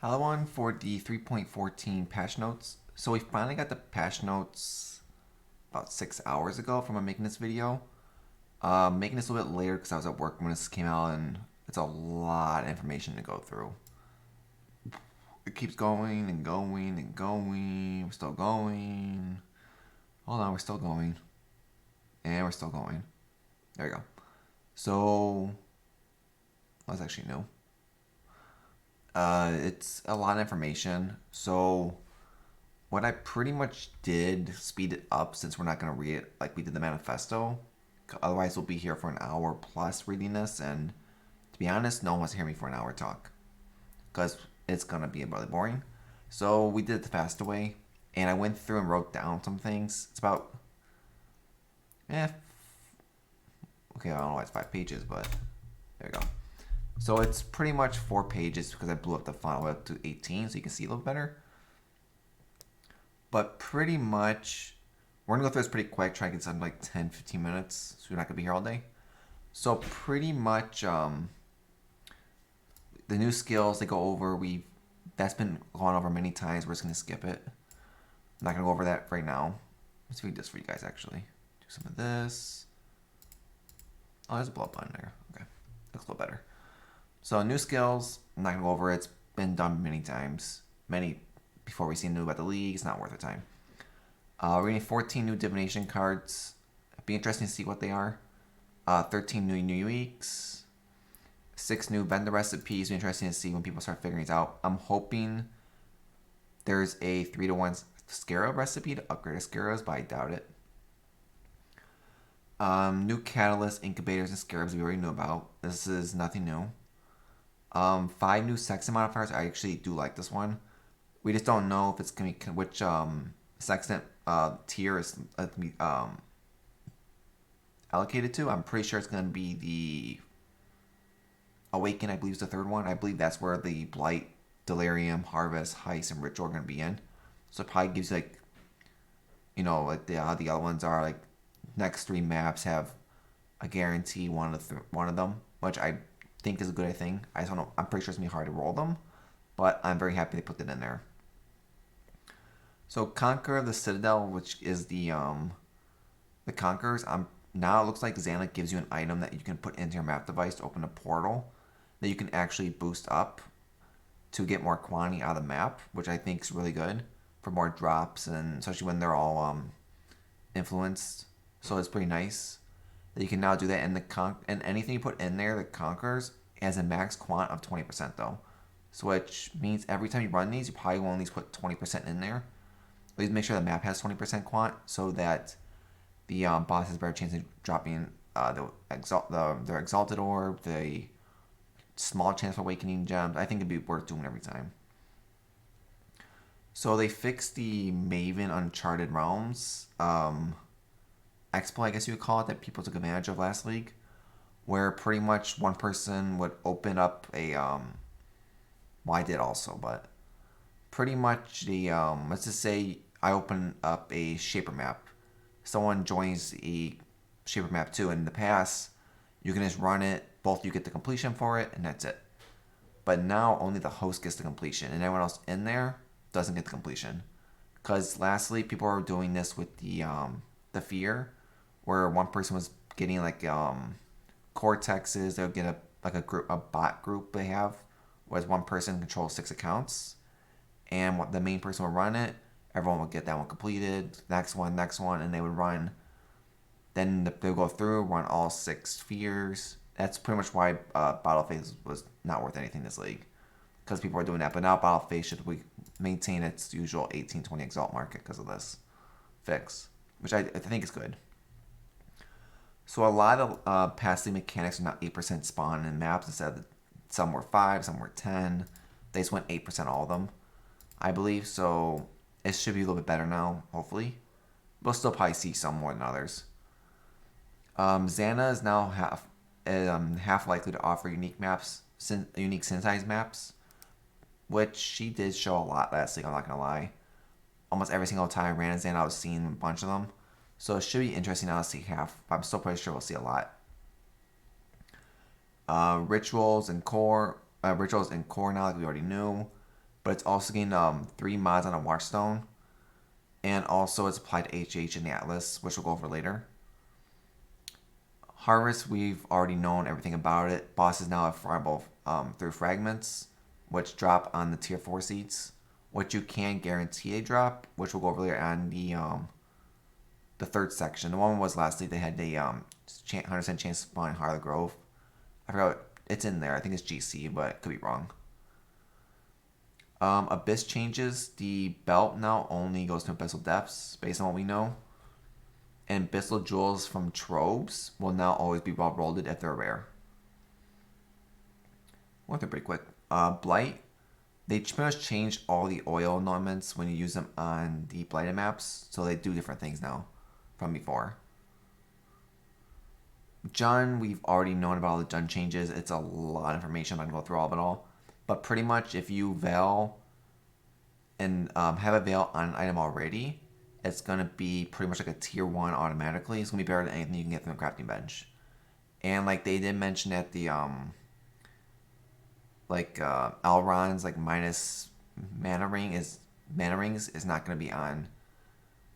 Hello one for the 3.14 patch notes. So we finally got the patch notes about 6 hours ago from making this video. Making this a little bit later because I was at work when this came out and it's a lot of information to go through. It keeps going and going and going. We're still going. Hold on, we're still going. And we're still going. There we go. So, that's actually new. It's a lot of information. So, what I pretty much did, speed it up since we're not going to read it like we did the manifesto. Otherwise, we'll be here for an hour plus reading this. And to be honest, no one wants to hear me for an hour talk. Because it's going to be really boring. So, we did it the fast way. And I went through and wrote down some things. It's about, okay, I don't know why it's 5 pages, but there we go. So it's pretty much 4 pages because I blew up the font up to 18 so you can see a little better. But pretty much, we're going to go through this pretty quick, try to get something like 10-15 minutes so we're not going to be here all day. So pretty much the new skills they go over, that's been gone over many times. We're just going to skip it. I'm not going to go over that right now. Let's read this for you guys actually. Do some of this. Oh, there's a blow up button there. Okay, looks a little better. So new skills, I'm not going to go over it. It's been done many times. Many before we see new about the league. It's not worth the time. We're getting 14 new Divination Cards. It'd be interesting to see what they are. 13 new uniques. 6 new vendor recipes. It'd be interesting to see when people start figuring it out. I'm hoping there's a 3-to-1 Scarab recipe to upgrade the Scarabs, but I doubt it. New Catalysts, Incubators, and Scarabs we already knew about. This is nothing new. 5 new Sextant modifiers. I actually do like this one. We just don't know if it's gonna be which Sextant tier is allocated to. I'm pretty sure it's gonna be the Awaken. I believe is the 3rd one. I believe that's where the Blight, Delirium, Harvest, Heist, and Ritual are gonna be in. So it probably gives like, like the other ones are like next 3 maps have a guarantee one of them, which I think is a good thing. I just don't know. I'm pretty sure it's gonna be hard to roll them, but I'm very happy they put that in there. So Conqueror of the Citadel, which is the Conquerors. Now it looks like Xana gives you an item that you can put into your map device to open a portal that you can actually boost up to get more quantity out of the map, which I think is really good for more drops, and especially when they're all influenced. So it's pretty nice that you can now do that. And anything you put in there that Conquerors has a max quant of 20% though. So which means every time you run these, you probably will at least put 20% in there. At least make sure the map has 20% quant so that the boss has a better chance of dropping their Exalted Orb, the small chance of Awakening Gems. I think it'd be worth doing every time. So they fixed the Maven Uncharted Realms expo, I guess you would call it, that people took advantage of last league, where pretty much one person would open up a well, I did also, but pretty much the let's just say I open up a Shaper map, someone joins a Shaper map too. In the past, you can just run it, both you get the completion for it, and that's it. But now only the host gets the completion, and everyone else in there doesn't get the completion. Because lastly, people are doing this with the fear, where one person was getting like cortexes. They'll get a bot group they have, whereas one person controls 6 accounts, and the main person will run it. Everyone would get that one completed. Next one, and they would run. Then they'll go through, run all 6 fears. That's pretty much why Battle Phase was not worth anything this league, because people are doing that. But now Battle Phase should maintain its usual 18-20 exalt market because of this fix, which I think is good. So a lot of passive mechanics are now 8% spawn in maps instead of some were 5, some were 10. They just went 8% all of them, I believe. So it should be a little bit better now, hopefully. We'll still probably see some more than others. Xana is now half likely to offer unique maps, unique synthesized maps, which she did show a lot last week. I'm not gonna lie. Almost every single time I ran Xana, I was seeing a bunch of them. So it should be interesting now to see half. But I'm still pretty sure we'll see a lot. Rituals and core now, like we already knew. but it's also getting 3 mods on a Watchstone, and also it's applied to HH in the Atlas, which we'll go over later. Harvest, we've already known everything about it. Bosses now have farmable through fragments, which drop on the tier 4 seats, which you can guarantee a drop, which we'll go over later on the third section. The one was lastly they had the 100% chance to spawn Harley Grove. I forgot it's in there. I think it's GC, but it could be wrong. Abyss changes. The belt now only goes to Abyssal Depths, based on what we know. And Abyssal Jewels from Trobes will now always be well rolled if they're rare. Went through pretty quick. Blight. They pretty much changed all the oil ornaments when you use them on the Blighted maps, so they do different things now from before. Jund, we've already known about all the Jund changes. It's a lot of information. I'm not going to go through all of it all. But pretty much if you veil and have a veil on an item already, it's going to be pretty much like a tier 1 automatically. It's going to be better than anything you can get from the crafting bench. And like they did mention that the Elrond's like minus mana rings is not going to be on.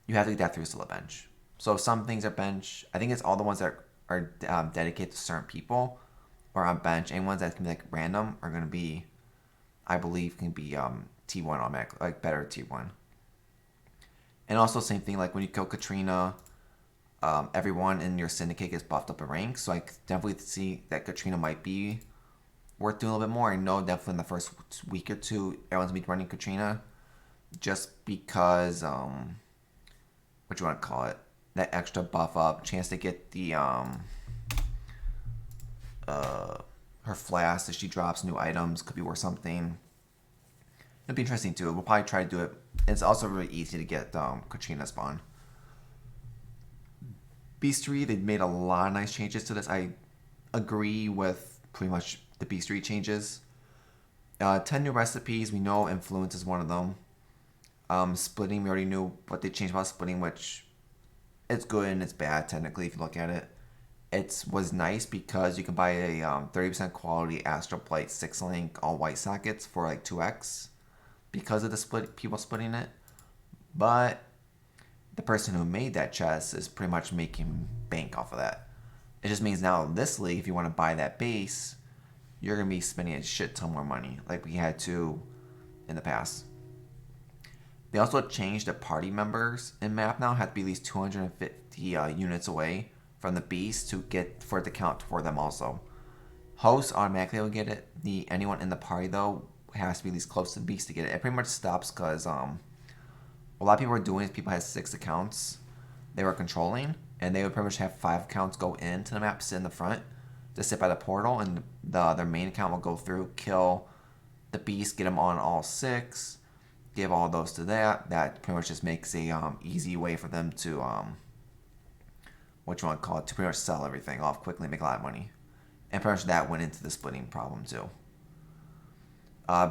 You have to get that through still a bench. So some things are bench. I think it's all the ones that are dedicated to certain people or on bench, and ones that can be like random are going to be, I believe, can be T1 automatic, like better T1. And also same thing, like when you kill Katrina, everyone in your syndicate gets buffed up a rank. So I definitely see that Katrina might be worth doing a little bit more. I know definitely in the first week or two, everyone's gonna be running Katrina, just because what you want to call it, that extra buff up, chance to get the her flask if she drops new items could be worth something. It'd be interesting too. We'll probably try to do it. It's also really easy to get Katrina spawn. Beastery, they've made a lot of nice changes to this. I agree with pretty much the Beastery changes. 10 new recipes. We know Influence is one of them. Splitting, we already knew what they changed about splitting, which it's good and it's bad technically if you look at it. It was nice because you can buy a 30% quality Astral Plate 6-link all white sockets for like 2x because of the people splitting it. But the person who made that chest is pretty much making bank off of that. It just means now in this league, if you want to buy that base, you're going to be spending a shit ton more money like we had to in the past. They also changed the party members in map now have to be at least 250 units away from the beast for it to count for them also. Hosts automatically will get it. Anyone in the party though has to be at least close to the beast to get it. It pretty much stops because a lot of people are doing is people had 6 accounts they were controlling, and they would pretty much have 5 accounts go into the map, sit in the front to sit by the portal, and their main account will go through, kill the beast, get them on all 6, give all those to that. That pretty much just makes a easy way for them to what you want to call it, to pretty much sell everything off quickly and make a lot of money. And pretty much that went into the splitting problem too.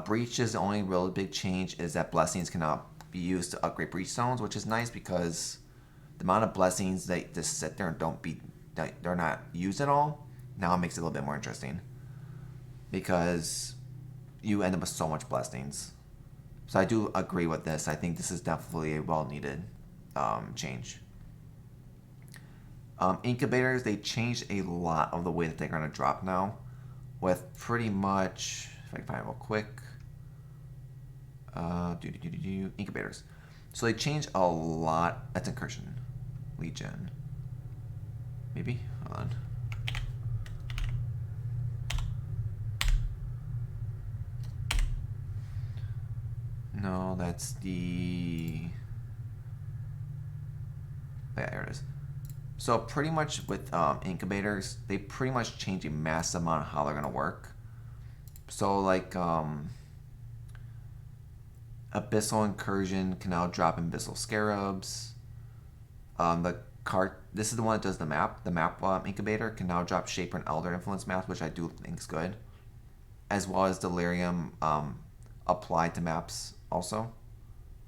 Breach is the only real big change is that blessings cannot be used to upgrade breach stones, which is nice because the amount of blessings that just sit there and they're not used at all, now it makes it a little bit more interesting because you end up with so much blessings. So I do agree with this. I think this is definitely a well-needed change. Incubators, they changed a lot of the way that they're going to drop now with pretty much, if I can find it real quick, Incubators. So they changed a lot. That's Incursion. Legion. Maybe? Hold on. No, that's the... Yeah, there it is. So pretty much with Incubators, they pretty much change a massive amount of how they're going to work. So like Abyssal Incursion can now drop Abyssal Scarabs. This is the one that does the map. The map Incubator can now drop Shaper and Elder Influence maps, which I do think is good. As well as Delirium applied to maps also.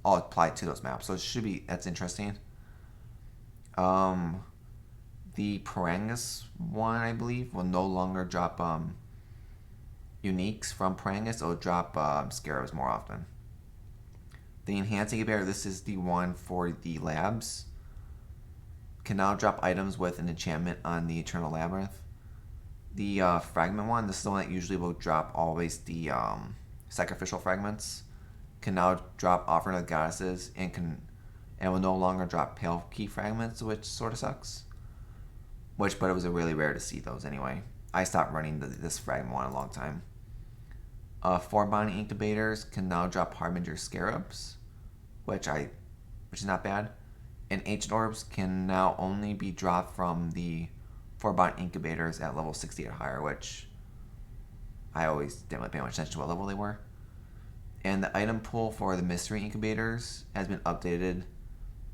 All applied to those maps. So it should be, that's interesting. The Parangus one, I believe, will no longer drop uniques from Parangus. It'll drop Scarabs more often. The Enhanced Incubator, this is the one for the labs, can now drop items with an enchantment on the Eternal Labyrinth. The Fragment one, this is the one that usually will drop always the sacrificial fragments, can now drop Offering of Goddesses and will no longer drop Pale Key fragments, which sort of sucks. But it was really rare to see those anyway. I stopped running this fragment one a long time. 4 Binding Incubators can now drop Harbinger Scarabs, which is not bad. And Ancient Orbs can now only be dropped from the 4 Binding Incubators at level 60 or higher, which I always didn't really pay much attention to what level they were. And the item pool for the Mystery Incubators has been updated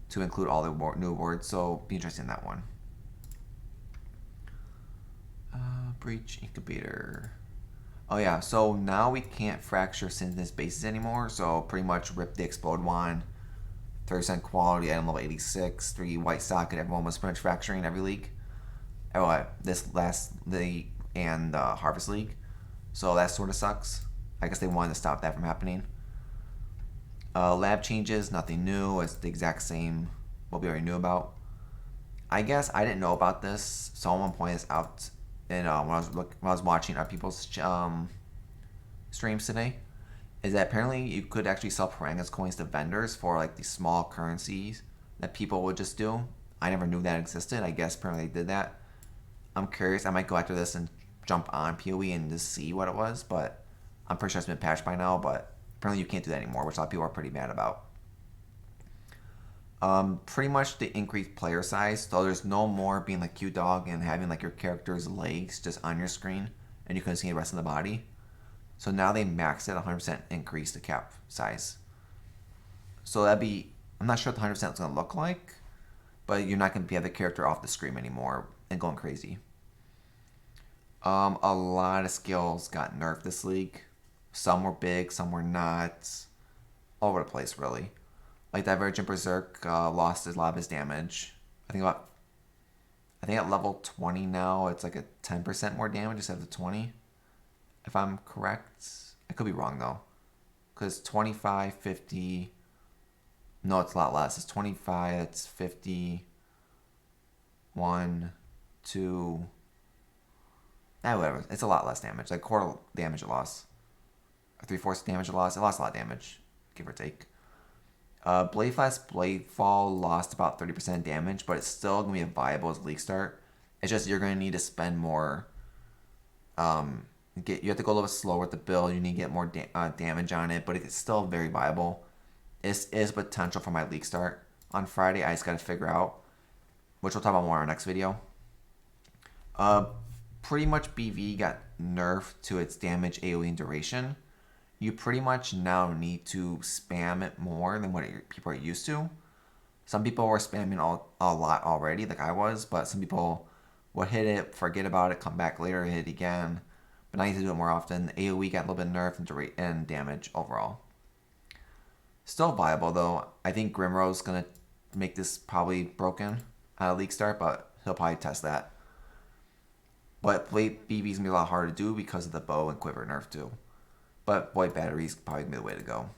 to include all the new awards, so be interested in that one. Breach Incubator. Oh yeah, so now we can't fracture Synthesis bases anymore, so pretty much rip the Explode Wand, 30% quality, item level 86, 3 white socket, everyone was pretty much fracturing every league. Oh, this last league and the Harvest League, so that sort of sucks. I guess they wanted to stop that from happening. Lab changes, nothing new, it's the exact same what we already knew about. I guess I didn't know about this, someone pointed this out and when I was watching our people's streams today, is that apparently you could actually sell Parangas coins to vendors for like these small currencies that people would just do. I never knew that existed. I guess apparently they did that. I'm curious. I might go after this and jump on POE and just see what it was, but I'm pretty sure it's been patched by now. But apparently you can't do that anymore, which a lot of people are pretty mad about. Pretty much the increased player size, so there's no more being like Q Dog and having like your character's legs just on your screen and you couldn't see the rest of the body. So now they maxed it 100% increase the cap size. So that'd be, I'm not sure what the 100% is going to look like, but you're not going to have the character off the screen anymore and going crazy. A lot of skills got nerfed this league. Some were big, some were not. All over the place, really. Like Divergent Berserk lost a lot of his damage. I think at level 20 now, it's like a 10% more damage instead of the 20. If I'm correct. I could be wrong, though. Because 25, 50... No, it's a lot less. It's 25, it's 50... 1, 2... whatever. It's a lot less damage. Like quarter damage it lost. Or 3/4 damage it lost. It lost a lot of damage, give or take. Blade Flash Bladefall lost about 30% damage, but it's still going to be viable as league start. It's just you're going to need to spend more. You have to go a little bit slower with the build. You need to get more damage on it, but it's still very viable. It is potential for my league start on Friday. I just got to figure out, which we'll talk about more in our next video. Pretty much BV got nerfed to its damage, AoE, and duration. You pretty much now need to spam it more than what people are used to. Some people were spamming a lot already, like I was, but some people would hit it, forget about it, come back later, hit it again. But now you need to do it more often. AoE got a little bit nerfed and damage overall. Still viable though. I think Grimrow's gonna make this probably broken at a league start, but he'll probably test that. But Blade BB's gonna be a lot harder to do because of the bow and quiver nerf too. But Void Battery's probably gonna be the way to go.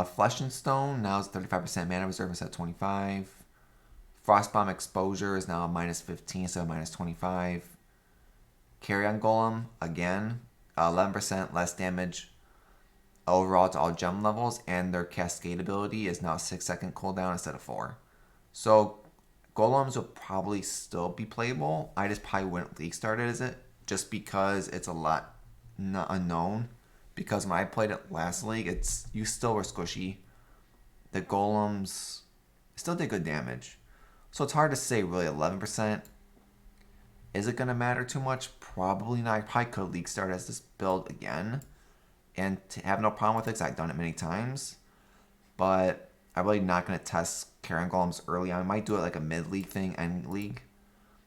Flesh and Stone now is 35% mana reserve instead of 25. Frostbomb Exposure is now minus 15 instead of minus 25. Carrion Golem, again, 11% less damage overall to all gem levels, and their Cascade ability is now 6-second cooldown instead of 4. So Golems will probably still be playable. I just probably wouldn't league start it as it, just because it's a lot not unknown. Because when I played it last league, you still were squishy. The Golems still did good damage. So it's hard to say really 11%. Is it going to matter too much? Probably not. I probably could league start as this build again and have no problem with it because I've done it many times. But I'm really not going to test Carrion Golems early on. I might do it like a mid-league thing, end league,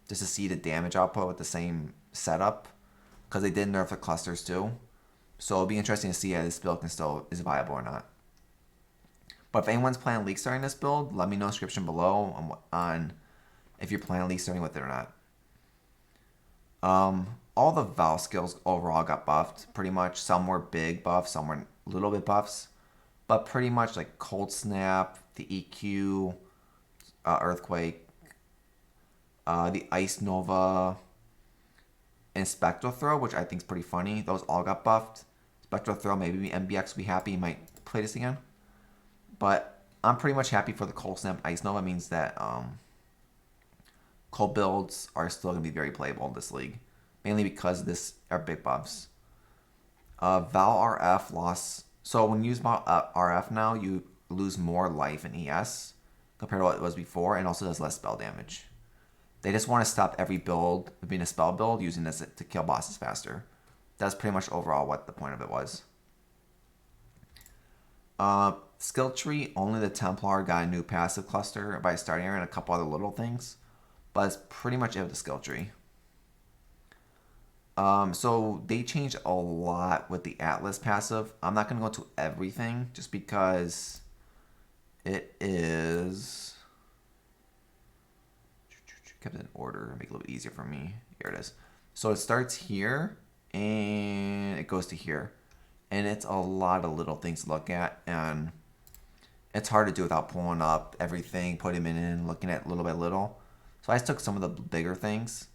just to see the damage output with the same setup. Because they did nerf the clusters too. So it'll be interesting to see how this build is viable or not. But if anyone's planning league starting this build, let me know in the description below on if you're planning league starting with it or not. All the Val skills overall got buffed, pretty much. Some were big buffs, some were little bit buffs. But pretty much like Cold Snap, the EQ, Earthquake, the Ice Nova, and Spectral Throw, which I think is pretty funny. Those all got buffed. Spectral Throw, maybe MBX will be happy, might play this again. But I'm pretty much happy for the Cold Snap Ice Nova. It means that cold builds are still going to be very playable in this league. Mainly because this are big buffs. Val RF lost. So when you use Val RF now, you lose more life in ES compared to what it was before, and also does less spell damage. They just want to stop every build being a spell build using this to kill bosses faster. That's pretty much overall what the point of it was. Skill tree, only the Templar got a new passive cluster by starting area and a couple other little things. But it's pretty much it with the skill tree. So they changed a lot with the Atlas passive. I'm not going to go to everything just because it is... kept it in order, make it a little bit easier for me. Here it is. So it starts here and it goes to here. And it's a lot of little things to look at, and it's hard to do without pulling up everything, putting them in, looking at little by little. So I just took some of the bigger things.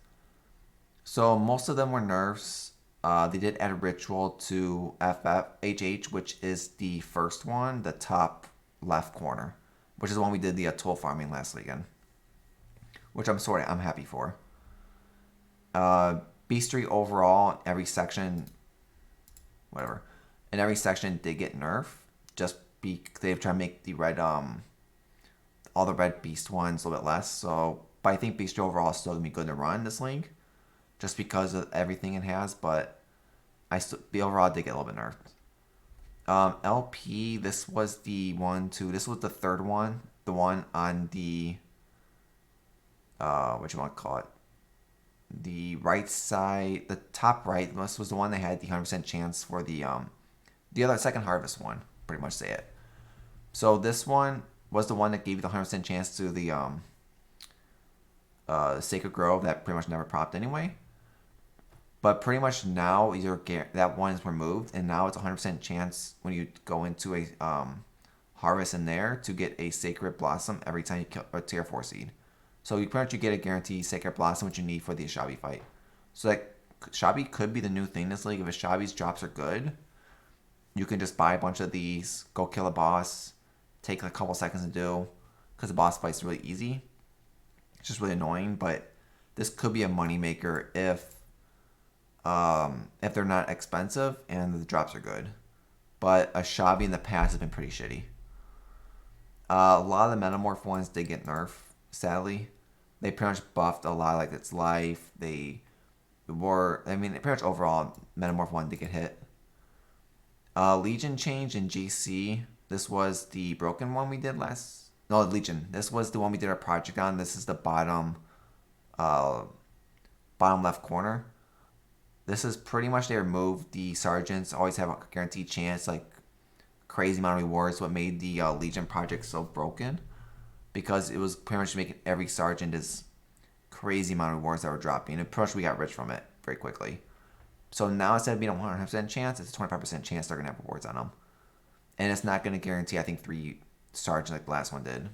So most of them were nerfs. They did add a ritual to FFHH, which is the first one, the top left corner, which is the one we did the tool farming last weekend, which I'm happy for. Beastry overall, every section, whatever, in every section did get nerfed. Just they've tried to make the red, all the red beast ones a little bit less. So, but I think Beastry overall is still gonna be good to run this league, just because of everything it has. But the overall did get a little bit nerfed. LP, this was the this was the third one, the one on the what you want to call it, the right side, the top right. This was the one that had the 100% chance for the other second harvest one. Pretty much say it. So this one was the one that gave you the 100% chance to the Sacred Grove that pretty much never propped anyway. But pretty much now that one is removed, and now it's 100% chance when you go into a harvest in there to get a Sacred Blossom every time you kill a tier 4 seed. So you pretty much get a guaranteed Sacred Blossom, which you need for the Ashabi fight. So that Ashabi could be the new thing in this league. If Ashabi's drops are good, you can just buy a bunch of these, go kill a boss, take a couple seconds to do, because the boss fight's really easy. It's just really annoying, but this could be a moneymaker if they're not expensive and the drops are good. But Ashabi in the past has been pretty shitty. A lot of the Metamorph ones did get nerfed, sadly. They pretty much buffed a lot, like its life. Pretty much overall, Metamorph 1 did get hit. Legion change in GC. This was the broken one we did last... No, Legion. This was the one we did our project on. This is the bottom left corner. This is pretty much they removed the sergeants. Always have a guaranteed chance, like crazy amount of rewards. What made the Legion project so broken, because it was pretty much making every sergeant this crazy amount of rewards that were dropping. And pretty much we got rich from it very quickly. So now instead of being a 100% chance, it's a 25% chance they're gonna have rewards on them, and it's not gonna guarantee, I think, 3 sergeants like the last one did.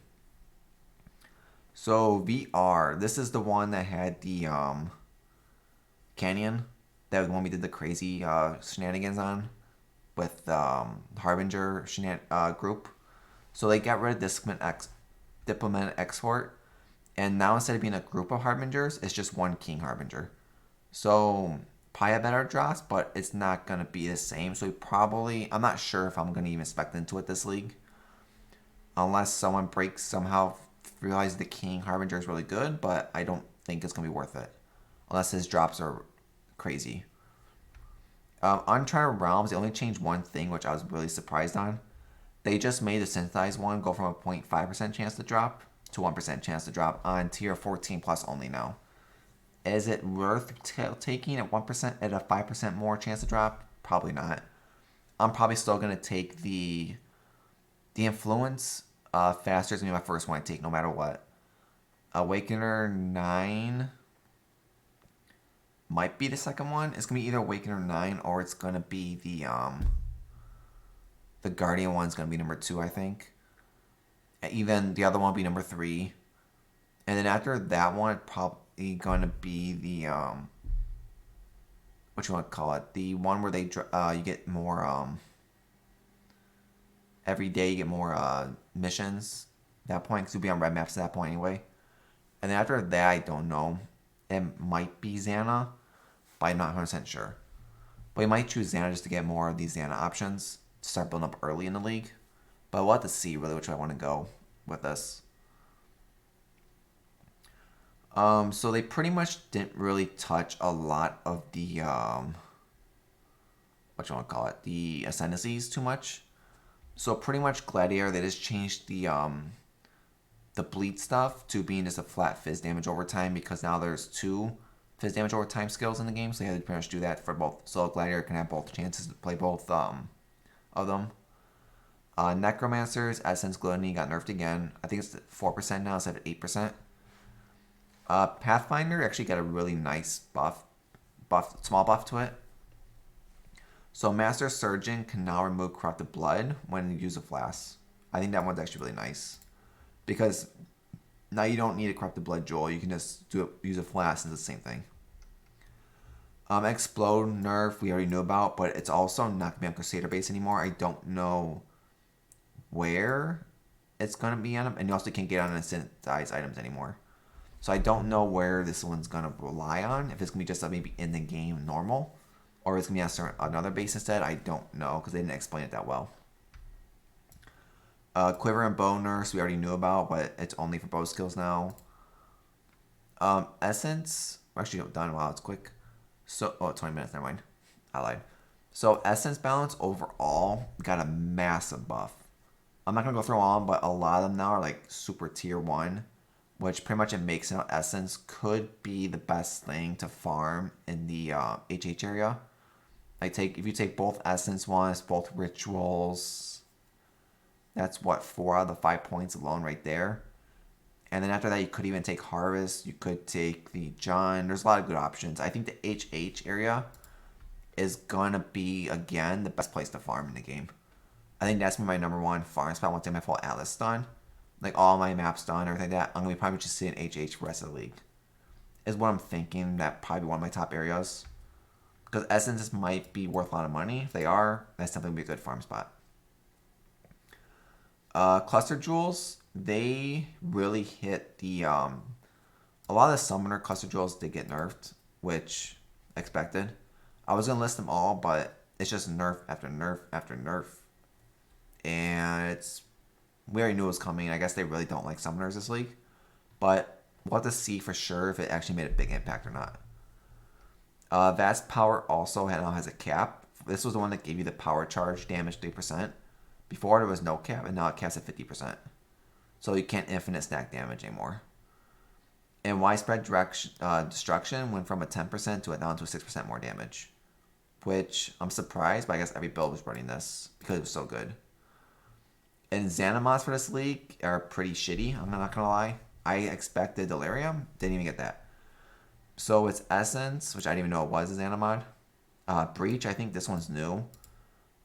So VR, this is the one that had the Canyon. That was the one we did the crazy shenanigans on with Harbinger group. So they got rid of Diplomatic Export, and now instead of being a group of Harbingers, it's just one King Harbinger. So probably have better drops, but it's not going to be the same. So I'm not sure if I'm going to even spec into it this league. Unless someone somehow realizes the King Harbinger is really good, but I don't think it's going to be worth it. Unless his drops are crazy. Uncharted Realms, they only changed one thing, which I was really surprised on. They just made the synthesized one go from a 0.5% chance to drop to 1% chance to drop on tier 14 plus only now. Is it worth taking at 1% at a 5% more chance to drop? Probably not. I'm probably still going to take the Influence. Faster is going to be my first one I take no matter what. Awakener 9 might be the second one. It's going to be either Awakener 9 or it's going to be the The Guardian one's gonna be number 2, I think. Even the other one will be number 3. And then after that one, it's probably gonna be the what you want to call it? The one where they you get more every day you get more missions. At that point, because you'll be on red maps at that point anyway. And then after that, I don't know. It might be Xana, but I'm not 100% sure. But you might choose Xana just to get more of these Xana options to start building up early in the league. But we'll have to see really which way I want to go with this. So they pretty much didn't really touch a lot of the what you want to call it, the Ascendancies too much. So pretty much Gladiator, they just changed the bleed stuff to being just a flat fizz damage over time, because now there's 2 fizz damage over time skills in the game, so they had to pretty much do that for both. So Gladiator can have both chances to play both of them. Necromancer's Essence Gluttony got nerfed again. I think it's 4% now instead of 8%. Pathfinder actually got a really nice small buff to it. So Master Surgeon can now remove corrupted blood when you use a flask. I think that one's actually really nice, because now you don't need a corrupted blood jewel. You can just use a flask and it's the same thing. Explode nerf we already knew about, but it's also not gonna be on Crusader base anymore. I don't know where it's gonna be on them, and you also can't get on Ascendancies items anymore. So I don't know where this one's gonna rely on. If it's gonna be just maybe in the game normal, or it's gonna be on another base instead. I don't know, because they didn't explain it that well. Quiver and bow nerfs we already knew about, but it's only for bow skills now. Essence, we're actually done. Wow, it's quick. So 20 minutes. Never mind. I lied. So Essence balance overall got a massive buff. I'm not gonna go through all of them, but a lot of them now are like super tier 1, which pretty much it makes it Essence could be the best thing to farm in the HH area. Like if you take both Essence ones, both rituals, that's what 4 out of the 5 points alone right there. And then after that, you could even take Harvest. You could take the John. There's a lot of good options. I think the HH area is gonna be again the best place to farm in the game. I think that's my number 1 farm spot once I get my full Atlas done. Like all my maps done, everything like that. I'm gonna be probably just sitting HH for the rest of the league. Is what I'm thinking. That probably one of my top areas. Because Essences might be worth a lot of money. If they are, that's definitely be a good farm spot. Cluster Jewels, they really hit the a lot of the summoner cluster jewels did get nerfed, which expected. I was gonna list them all, but it's just nerf after nerf after nerf, and we already knew it was coming. I guess they really don't like summoners this league, but we'll have to see for sure if it actually made a big impact or not. Vast Power also now has a cap. This was the one that gave you the power charge damage 3%. Before there was no cap, and now it caps at 50%. So you can't infinite stack damage anymore. And widespread destruction went from a 10% to down to 6% more damage. Which I'm surprised, but I guess every build was running this because it was so good. And Xanamods for this league are pretty shitty, I'm not gonna lie. I expected Delirium, didn't even get that. So it's Essence, which I didn't even know it was a Xanamod. Breach, I think this one's new.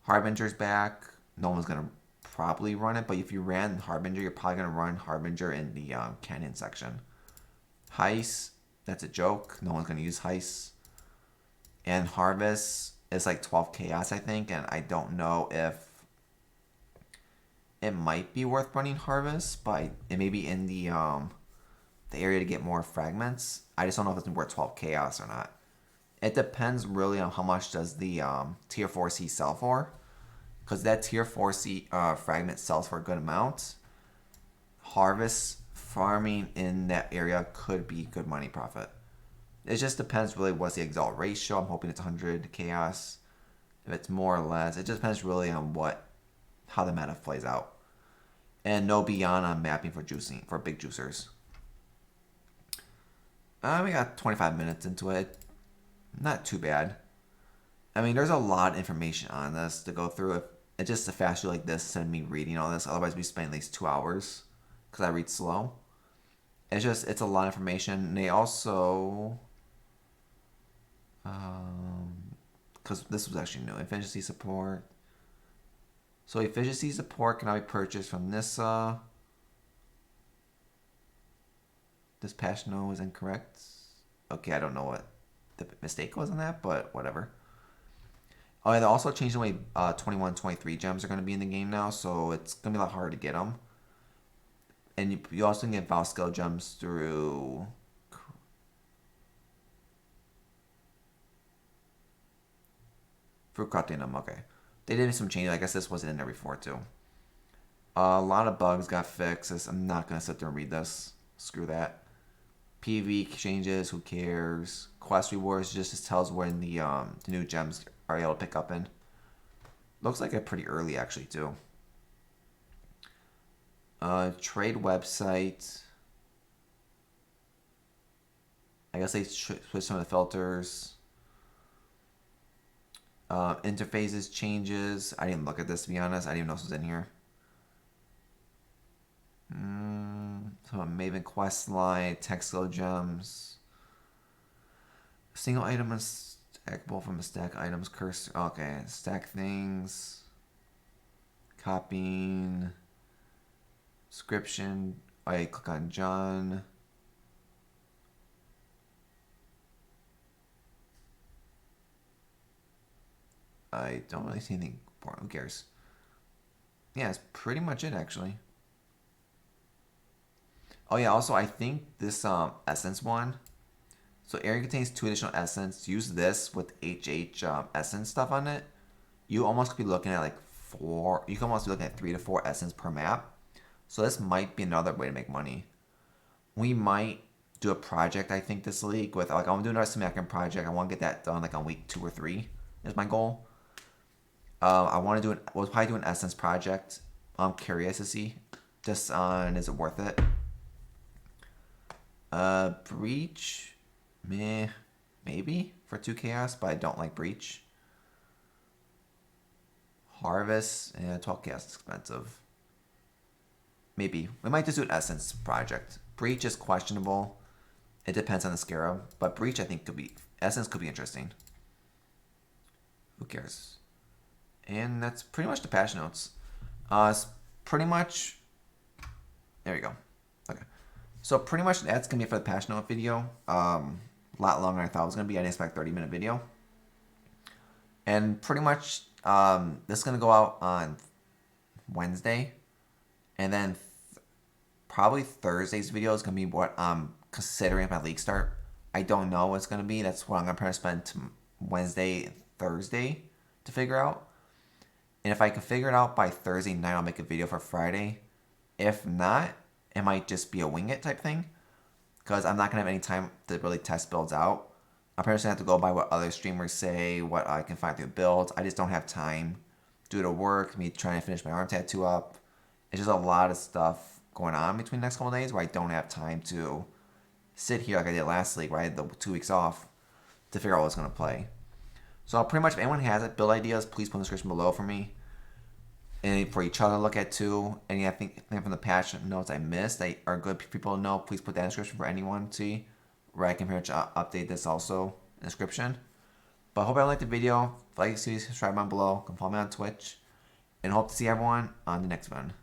Harbinger's back. No one's gonna probably run it, but if you ran Harbinger, you're probably gonna run Harbinger in the canyon section. Heist, that's a joke. No one's gonna use Heist. And Harvest is like 12 chaos, I think, and I don't know if it might be worth running Harvest, but it may be in the area to get more fragments. I just don't know if it's worth 12 chaos or not. It depends really on how much does the tier 4C sell for. Because that tier 4C fragment sells for a good amount. Harvest farming in that area could be good money profit. It just depends really what's the exalt ratio. I'm hoping it's 100 chaos. If it's more or less, it just depends really on how the meta plays out. And no beyond on mapping for juicing, for big juicers. We got 25 minutes into it. Not too bad. I mean, there's a lot of information on this to go through. It's just a faster like this instead of me reading all this. Otherwise, we spend at least 2 hours because I read slow. It's a lot of information. And they also, because this was actually new. Efficiency support. So efficiency support can now be purchased from this. This patch no is incorrect. Okay, I don't know what the mistake was on that, but whatever. Oh, yeah, they also changed the way 21, 23 gems are going to be in the game now, so it's going to be a lot harder to get them. And you also can get Val skill gems through crafting them. Okay, they did some changes. I guess this wasn't in there before too. A lot of bugs got fixed. I'm not gonna sit there and read this. Screw that. PV changes. Who cares? Quest rewards just tells when the new gems are able to pick up in. Looks like it pretty early actually too. Trade website. I guess they switched some of the filters. Interfaces changes. I didn't look at this to be honest. I didn't even know this was in here. Some Maven quest line, text skill gems. Single item is stackable from a stack items cursor. Okay, stack things. Copying. Description. I click on John. I don't really see anything important. Who cares? Yeah, it's pretty much it actually. Oh yeah, also I think this essence one. So area contains 2 additional essence. Use this with HH essence stuff on it. You almost could be looking at like 4. You can almost be looking at 3 to 4 essence per map. So this might be another way to make money. We might do a project. I think this league with like I'm doing another Smackdown project. I want to get that done like on week 2 or 3 is my goal. I want to do we'll probably do an essence project. I'm curious to see just on is it worth it. Breach, meh, maybe for 2 chaos, but I don't like breach. Harvest, 12 chaos is expensive. Maybe we might just do an essence project. Breach is questionable. It depends on the scarab, but breach I think essence could be interesting. Who cares? And that's pretty much the patch notes. It's pretty much. There we go. Okay. So pretty much that's gonna be it for the patch note video. A lot longer than I thought it was gonna be. I didn't expect 30-minute video. And pretty much this is gonna go out on Wednesday, and then probably Thursday's video is gonna be what I'm considering my league start. I don't know what it's gonna be. That's what I'm gonna try to spend Wednesday, Thursday to figure out. And if I can figure it out by Thursday night, I'll make a video for Friday. If not, it might just be a wing it type thing. Because I'm not going to have any time to really test builds out. I'm probably just going to have to go by what other streamers say, what I can find through builds. I just don't have time due to work, me trying to finish my arm tattoo up. It's just a lot of stuff going on between the next couple of days where I don't have time to sit here like I did last league, where I had the 2 weeks off to figure out what's going to play. So pretty much if anyone has it, build ideas, please put in the description below for me. And for each other to look at too. Any I think from the patch notes I missed that are good people to know, please put that in the description for anyone to see. Where I can pretty much update this also in the description. But I hope everyone liked the video. If you like, subscribe down below. Come follow me on Twitch. And hope to see everyone on the next one.